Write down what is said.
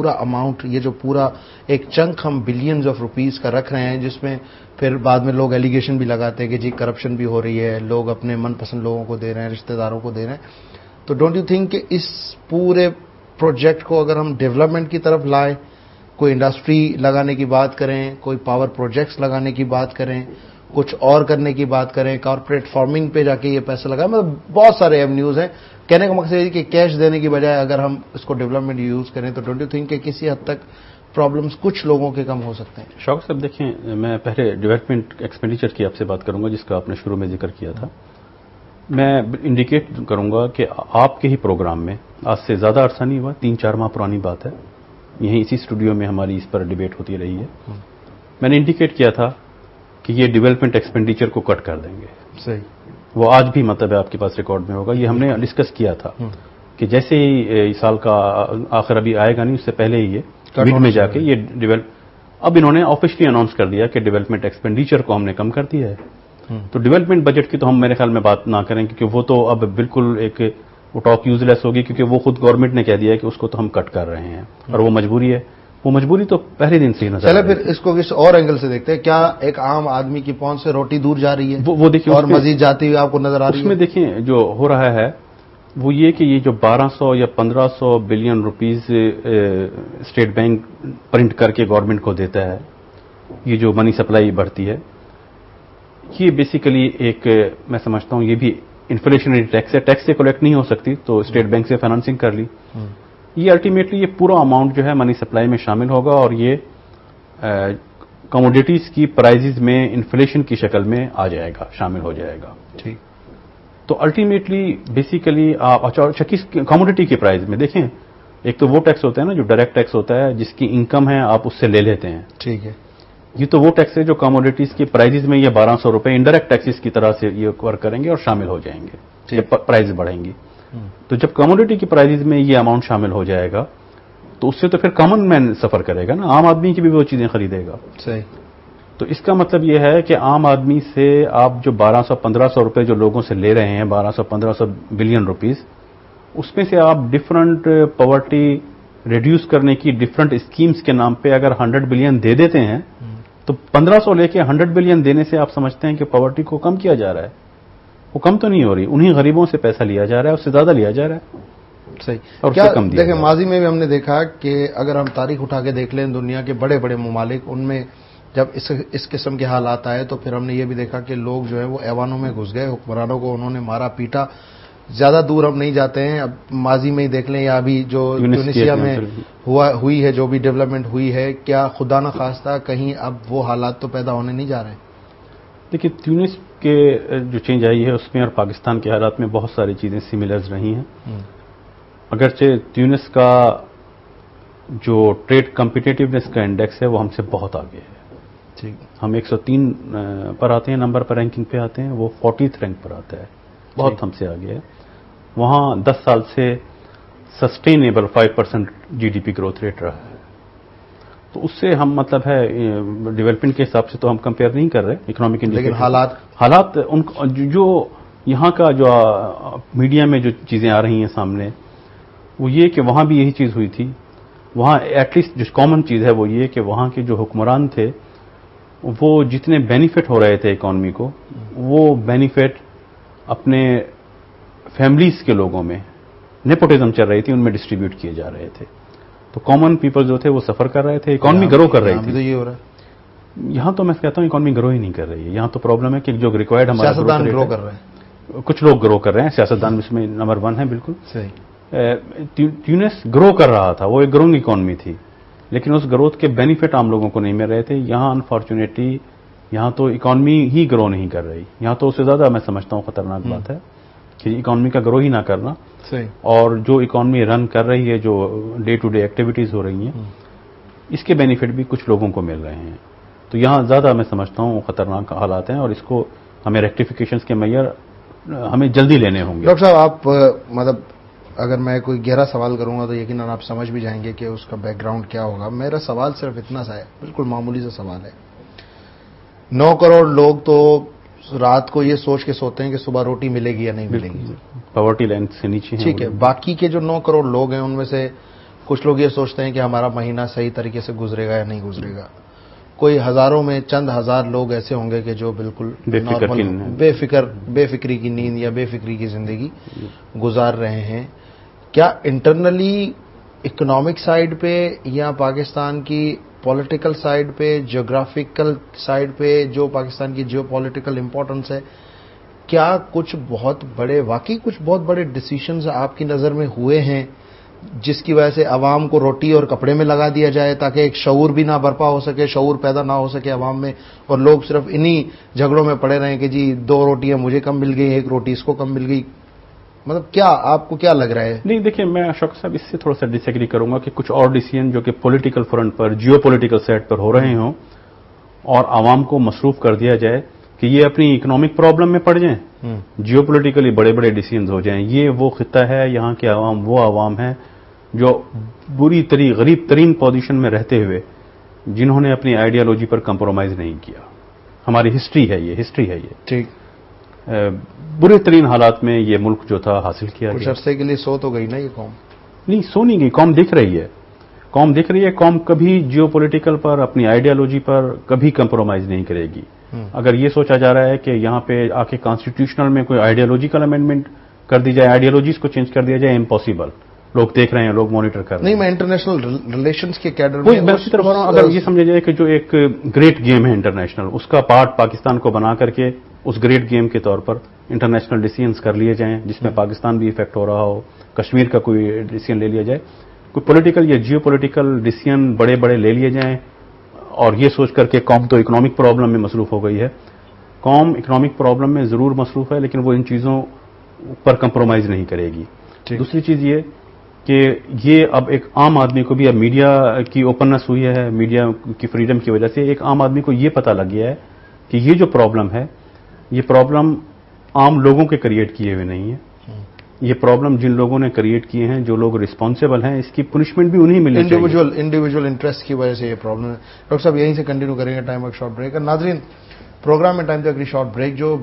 پورا اماؤنٹ، یہ جو پورا ایک چنک ہم بلینز آف روپیز کا رکھ رہے ہیں، جس میں پھر بعد میں لوگ ایلیگیشن بھی لگاتے ہیں کہ جی کرپشن بھی ہو رہی ہے، لوگ اپنے من پسند لوگوں کو دے رہے ہیں، رشتہ داروں کو دے رہے ہیں، تو ڈونٹ یو تھنک کہ اس پورے پروجیکٹ کو اگر ہم ڈیولپمنٹ کی طرف لائیں، کوئی انڈسٹری لگانے کی بات کریں، کوئی پاور پروجیکٹس لگانے کی بات کریں، کچھ اور کرنے کی بات کریں، کارپوریٹ فارمنگ پہ جا کے یہ پیسہ لگائیں، مطلب بہت سارے ایونیوز ہیں. کہنے کا مقصد یہ کہ کیش دینے کی بجائے اگر ہم اس کو ڈیولپمنٹ یوز کریں تو ڈونٹ یو تھنک کہ کسی حد تک پرابلمس کچھ لوگوں کے کم ہو سکتے ہیں؟ شوق صاحب دیکھیں، میں پہلے ڈیولپمنٹ ایکسپینڈیچر کی آپ سے بات کروں گا جس کا آپ نے شروع میں ذکر کیا تھا. میں انڈیکیٹ کروں گا کہ آپ کے ہی پروگرام میں آج سے زیادہ عرصہ نہیں ہوا، 3-4 ماہ پرانی بات ہے، یہیں اسی اسٹوڈیو میں ہماری اس پر ڈیبیٹ ہوتی رہی ہے. میں نے انڈیکیٹ کیا تھا کہ یہ ڈیولپمنٹ ایکسپینڈیچر کو کٹ کر دیں گے. صحیح. وہ آج بھی مطلب ہے آپ کے پاس ریکارڈ میں ہوگا. یہ ہم نے ڈسکس کیا تھا کہ جیسے ہی سال کا آخر ابھی آئے گا نہیں، اس سے پہلے ہی یہ مڈ میں جا کے یہ اب انہوں نے آفیشلی اناؤنس کر دیا کہ ڈیولپمنٹ ایکسپینڈیچر کو ہم نے کم کر دیا ہے. تو ڈیولپمنٹ بجٹ کی تو ہم میرے خیال میں بات نہ کریں، کیونکہ وہ تو اب بالکل ایک وہ ٹاک یوز لیس ہوگی، کیونکہ وہ خود گورنمنٹ نے کہہ دیا ہے کہ اس کو تو ہم کٹ کر رہے ہیں، اور وہ مجبوری ہے. وہ مجبوری تو پہلے دن سے ہی نظر چلے پھر اس کو کس اور اینگل سے دیکھتے ہیں. کیا ایک عام آدمی کی پہنچ سے روٹی دور جا رہی ہے وہ دیکھیے اور مزید جاتی ہوئی آپ کو نظر آ رہی ہے؟ اس میں دیکھیں جو ہو رہا ہے وہ یہ کہ یہ جو 1200 یا 1500 billion rupees state bank print کر کے گورنمنٹ کو دیتا ہے، یہ جو منی سپلائی بڑھتی ہے، یہ بیسیکلی ایک میں سمجھتا ہوں یہ بھی انفلیشنری ٹیکس ہے. ٹیکس سے کلیکٹ نہیں ہو سکتی تو اسٹیٹ بینک سے فائنانسنگ کر لی. یہ الٹیمیٹلی یہ پورا اماؤنٹ جو ہے منی سپلائی میں شامل ہوگا، اور یہ کموڈیٹیز کی پرائزز میں انفلیشن کی شکل میں آ جائے گا، شامل ہو جائے گا. ٹھیک. تو الٹیمیٹلی بیسیکلی آپ کموڈیٹی کی پرائز میں دیکھیں، ایک تو وہ ٹیکس ہوتا ہے نا جو ڈائریکٹ ٹیکس ہوتا ہے، جس کی انکم ہے آپ اس سے لے لیتے ہیں. ٹھیک ہے. یہ تو وہ ٹیکس ہے جو کموڈیٹیز کی پرائزز میں یہ 1200 روپے انڈائریکٹ ٹیکسز کی طرح سے یہ کور کریں گے اور شامل ہو جائیں گے، پرائز بڑھیں گی. تو جب کموڈیٹی کی پرائزز میں یہ اماؤنٹ شامل ہو جائے گا تو اس سے تو پھر کامن مین سفر کرے گا نا، عام آدمی کی بھی وہ چیزیں خریدے گا. صحیح. تو اس کا مطلب یہ ہے کہ عام آدمی سے آپ جو 1200-1500 روپے جو لوگوں سے لے رہے ہیں، 1200-1500 بلین روپیز، اس میں سے آپ ڈفرنٹ پاورٹی ریڈیوس کرنے کی ڈفرنٹ اسکیمز کے نام پہ اگر 100 بلین دے دیتے ہیں تو 1500 لے کے 100 بلین دینے سے آپ سمجھتے ہیں کہ پاورٹی کو کم کیا جا رہا ہے. وہ کم تو نہیں ہو رہی، انہی غریبوں سے پیسہ لیا جا رہا ہے، اس سے زیادہ لیا جا رہا ہے. صحیح. اور کیا کم دیا. دیکھیں ماضی میں بھی ہم نے دیکھا کہ اگر ہم تاریخ اٹھا کے دیکھ لیں دنیا کے بڑے بڑے ممالک، ان میں جب اس قسم کے حالات آئے تو پھر ہم نے یہ بھی دیکھا کہ لوگ جو ہے وہ ایوانوں میں گھس گئے، حکمرانوں کو انہوں نے مارا پیٹا. زیادہ دور ہم نہیں جاتے ہیں، اب ماضی میں ہی دیکھ لیں یا ابھی جو ٹیونسیا میں ہوئی ہے، جو بھی ڈیولپمنٹ ہوئی ہے، کیا خدا نہ خواستہ کہیں اب وہ حالات تو پیدا ہونے نہیں جا رہے؟ دیکھیے تیونس کے جو چینج آئی ہے اس میں اور پاکستان کے حالات میں بہت ساری چیزیں سملرز رہی ہیں. اگرچہ تیونس کا جو ٹریڈ کمپیٹیٹیونیس کا انڈیکس ہے وہ ہم سے بہت آگے ہے. ٹھیک. ہم 103 پر آتے ہیں، نمبر پر رینکنگ پہ آتے ہیں، وہ 40th رینک پر آتا ہے، بہت ہم سے آگے ہے. وہاں 10 سال سے سسٹینیبل 5% GDP گروتھ ریٹ رہا ہے. تو اس سے ہم مطلب ہے ڈیولپمنٹ کے حساب سے تو ہم کمپیئر نہیں کر رہے اکنامک انڈیکیٹر. لیکن حالات جو یہاں کا جو میڈیا میں جو چیزیں آ رہی ہیں سامنے، وہ یہ کہ وہاں بھی یہی چیز ہوئی تھی. وہاں ایٹ لیسٹ جو کامن چیز ہے وہ یہ کہ وہاں کے جو حکمران تھے وہ جتنے بینیفٹ ہو رہے تھے اکانومی کو، وہ بینیفٹ اپنے فیملیز کے لوگوں میں نیپوٹزم چل رہی تھی، ان میں ڈسٹریبیوٹ کیے جا رہے تھے. تو کامن پیپل جو تھے وہ سفر کر رہے تھے، اکانومی گرو کر رہی تھی. یہ ہو رہا ہے یہاں تو میں کہتا ہوں اکانومی گرو ہی نہیں کر رہی ہے. یہاں تو پرابلم ہے کہ جو ریکوائرڈ ہمارا سیاستدان گرو کر رہے ہیں، کچھ لوگ گرو کر رہے ہیں، سیاستدان اس میں نمبر 1 ہے. بالکل صحیح. ٹیونس گرو کر رہا تھا، وہ ایک گروئنگ اکانومی تھی، لیکن اس گروتھ کے بینیفٹ عام لوگوں کو نہیں مل رہے تھے. یہاں انفارچونیٹلی یہاں تو اکانومی ہی گرو نہیں کر رہی. یہاں تو اس سے زیادہ میں سمجھتا ہوں خطرناک بات ہے کہ اکانومی کا گرو ہی نہ کرنا. صحیح. اور جو اکانومی رن کر رہی ہے، جو ڈے ٹو ڈے ایکٹیویٹیز ہو رہی ہیں، اس کے بینیفٹ بھی کچھ لوگوں کو مل رہے ہیں. تو یہاں زیادہ میں سمجھتا ہوں خطرناک حالات ہیں، اور اس کو ہمیں ریکٹیفیکیشنز کے معیار ہمیں جلدی لینے ہوں گے. ڈاکٹر صاحب آپ مطلب اگر میں کوئی گہرا سوال کروں گا تو یقیناً آپ سمجھ بھی جائیں گے کہ اس کا بیک گراؤنڈ کیا ہوگا. میرا سوال صرف اتنا سا ہے، بالکل معمولی سا سوال ہے. 9 کروڑ لوگ تو رات کو یہ سوچ کے سوتے ہیں کہ صبح روٹی ملے گی یا نہیں ملے گی، پاورٹی لائن سے نیچے ہیں. ٹھیک ہے. باقی کے جو 9 کروڑ لوگ ہیں ان میں سے کچھ لوگ یہ سوچتے ہیں کہ ہمارا مہینہ صحیح طریقے سے گزرے گا یا نہیں گزرے گا. کوئی ہزاروں میں چند ہزار لوگ ایسے ہوں گے کہ جو بالکل بے فکری کی نیند یا بے فکری کی زندگی گزار رہے ہیں. کیا انٹرنلی اکنامک سائڈ پہ یا پاکستان کی پولیٹیکل سائڈ پہ, جیوگرافیکل سائڈ پہ جو پاکستان کی جیو پولیٹیکل امپورٹنس ہے, کیا کچھ بہت بڑے ڈیسیشنز آپ کی نظر میں ہوئے ہیں جس کی وجہ سے عوام کو روٹی اور کپڑے میں لگا دیا جائے تاکہ ایک شعور بھی نہ برپا ہو سکے, شعور پیدا نہ ہو سکے عوام میں, اور لوگ صرف انہی جھگڑوں میں پڑے رہیں کہ جی 2 روٹیاں مجھے کم مل گئی, 1 روٹی اس کو کم مل گئی؟ مطلب کیا آپ کو کیا لگ رہا ہے؟ نہیں دیکھیں, میں اشوک صاحب اس سے تھوڑا سا ڈس ایگری کروں گا کہ کچھ اور ڈیسیژن جو کہ پولیٹیکل فرنٹ پر, جیو پولیٹیکل سائٹ پر ہو رہے ہوں اور عوام کو مصروف کر دیا جائے کہ یہ اپنی اکنامک پرابلم میں پڑ جائیں, جیو پولیٹیکلی بڑے بڑے ڈیسیژنز ہو جائیں. یہ وہ خطہ ہے, یہاں کے عوام وہ عوام ہیں جو غریب ترین پوزیشن میں رہتے ہوئے جنہوں نے اپنی آئیڈیالوجی پر کمپرومائز نہیں کیا. ہماری ہسٹری ہے یہ. ٹھیک. برے ترین حالات میں یہ ملک جو تھا حاصل کیا کچھ عرصے کے لیے سو تو گئی نا یہ قوم؟ نہیں, سو نہیں گئی. قوم دیکھ رہی ہے. قوم کبھی جیو پولیٹیکل پر, اپنی آئیڈیالوجی پر کبھی کمپرومائز نہیں کرے گی. اگر یہ سوچا جا رہا ہے کہ یہاں پہ آ کے کانسٹیٹیوشنل میں کوئی آئیڈیالوجیکل امینڈمنٹ کر دی جائے, آئیڈیالوجیز کو چینج کر دیا جائے, امپاسبل. لوگ دیکھ رہے ہیں, لوگ مانیٹر کر رہے ہیں. نہیں, میں انٹرنیشنل ریلیشنز کے کیڈر میں اسی طرح اگر یہ سمجھا جائے کہ جو ایک گریٹ گیم ہے انٹرنیشنل, اس کا پارٹ پاکستان کو بنا کر کے اس گریٹ گیم کے طور پر انٹرنیشنل ڈیسیژنز کر لیے جائیں جس میں پاکستان بھی افیکٹ ہو رہا ہو, کشمیر کا کوئی ڈیسیژن لے لیا جائے, کوئی پولیٹیکل یا جیو پولیٹیکل ڈیسیژن بڑے لے لیے جائیں, اور یہ سوچ کر کہ قوم تو اکنامک پرابلم میں مصروف ہو گئی ہے. قوم اکنامک پرابلم میں ضرور مصروف ہے, لیکن وہ ان چیزوں پر کمپرومائز نہیں کرے گی. دوسری چیز یہ کہ یہ اب ایک عام آدمی کو بھی, اب میڈیا کی اوپننس ہوئی ہے, میڈیا کی فریڈم کی وجہ سے ایک عام آدمی کو یہ پتہ لگ گیا ہے کہ یہ جو پرابلم ہے, یہ پرابلم عام لوگوں کے کریٹ کیے ہوئے نہیں ہے. یہ پرابلم جن لوگوں نے کریٹ کیے ہیں, جو لوگ رسپانسیبل ہیں, اس کی پنشمنٹ بھی انہیں ملنی چاہیے. انڈیویجول انٹرسٹ کی وجہ سے یہ پرابلم ہے. ڈاکٹر صاحب یہیں سے کنٹینیو کریں گے, ٹائم ایک شارٹ بریک. ناظرین, پروگرام میں ٹائم تک شارٹ بریک, جو